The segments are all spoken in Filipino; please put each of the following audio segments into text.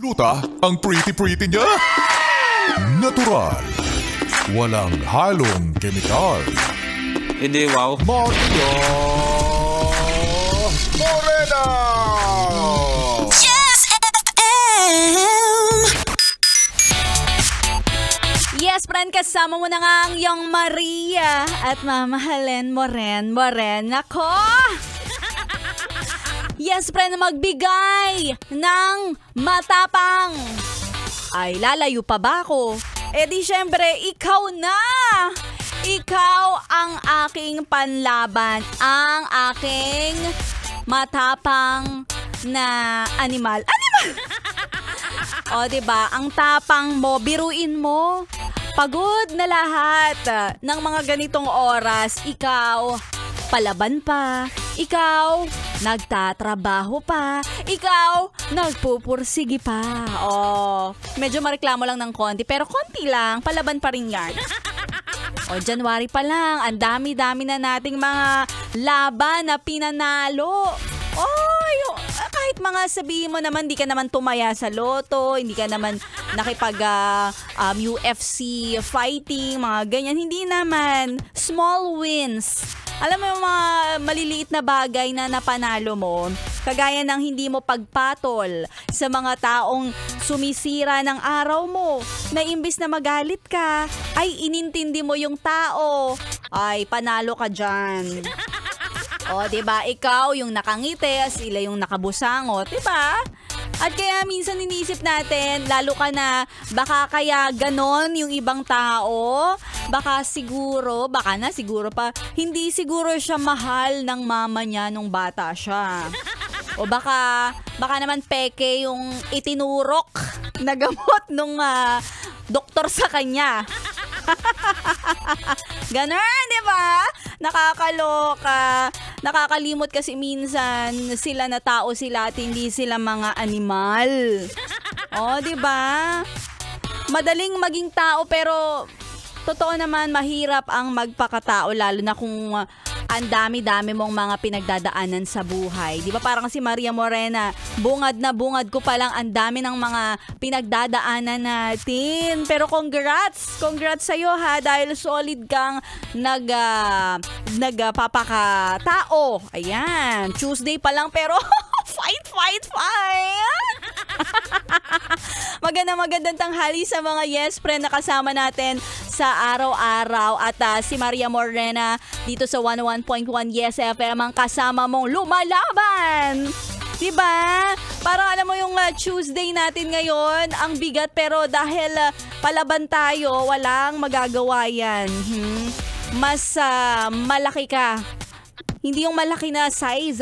Luta, ang pretty-pretty niya. Natural. Walang halong kemikal. Hindi, wow. Maria Morena! Yes, FM! Yes, friend, kasama mo na nga ang iyong Maria at mamahalin Moren ako. Yes, friend, magbigay ng matapang. Ay, lalayo pa ba ako? Eh di syempre, ikaw na! Ikaw ang aking panlaban, ang aking matapang na animal. O, diba? Ang tapang mo, biruin mo. Pagod na lahat ng mga ganitong oras, ikaw, palaban pa. Ikaw, nagtatrabaho pa. Ikaw, nagpupursigi pa. O, medyo mareklamo lang ng konti, pero konti lang, palaban pa rin yan. O, January pa lang, ang dami-dami na nating mga laban na pinanalo. Kahit mga sabihin mo naman, di ka naman tumaya sa loto, hindi ka naman nakipag UFC fighting, mga ganyan. Hindi naman. Small wins. Alam mo yung mga maliliit na bagay na napanalo mo, kagaya ng hindi mo pagpatol sa mga taong sumisira ng araw mo, na imbis na magalit ka, ay inintindi mo yung tao, ay panalo ka dyan. O, diba? Ikaw yung nakangiti, sila yung nakabusangot, diba? At kaya minsan iniisip natin, lalo ka na, baka kaya ganon yung ibang tao, baka siguro pa, hindi siguro siya mahal ng mama niya nung bata siya. O baka naman peke yung itinurok na gamot nung doktor sa kanya. Ganon, di ba? Nakakaloka. Nakakalimot kasi minsan sila na tao sila at hindi sila mga animal. O, di ba? Madaling maging tao pero totoo naman mahirap ang magpakatao, lalo na kung ang dami-dami mong mga pinagdadaanan sa buhay. Di ba parang si Maria Morena, bungad na bungad ko palang ang dami ng mga pinagdadaanan natin. Pero congrats sa'yo ha, dahil solid kang nagpapakatao. Ayan, Tuesday pa lang pero fight! Magandang tanghali sa mga yes friend na kasama natin sa araw-araw. At si Maria Morena dito sa 101.1 Yes FM ang kasama mong lumalaban. Diba? Parang alam mo yung Tuesday natin ngayon, ang bigat, pero dahil palaban tayo, walang magagawa yan. Mas malaki ka. Hindi yung malaki na size,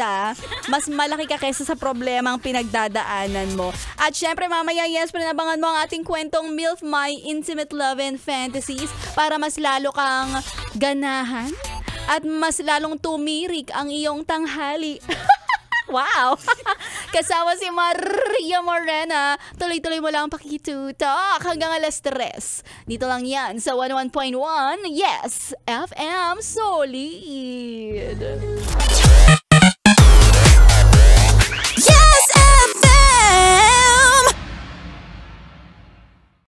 mas malaki ka kaysa sa problemang pinagdadaanan mo. At syempre mamaya, yes, pinabangan mo ang ating kwentong MILF My Intimate Love and Fantasies para mas lalo kang ganahan at mas lalong tumirik ang iyong tanghali. Wow! Kasama si Maria Morena. Tuloy-tuloy mo lang pakitutok hanggang alas 3. Dito lang yan sa 101.1 Yes FM Solid.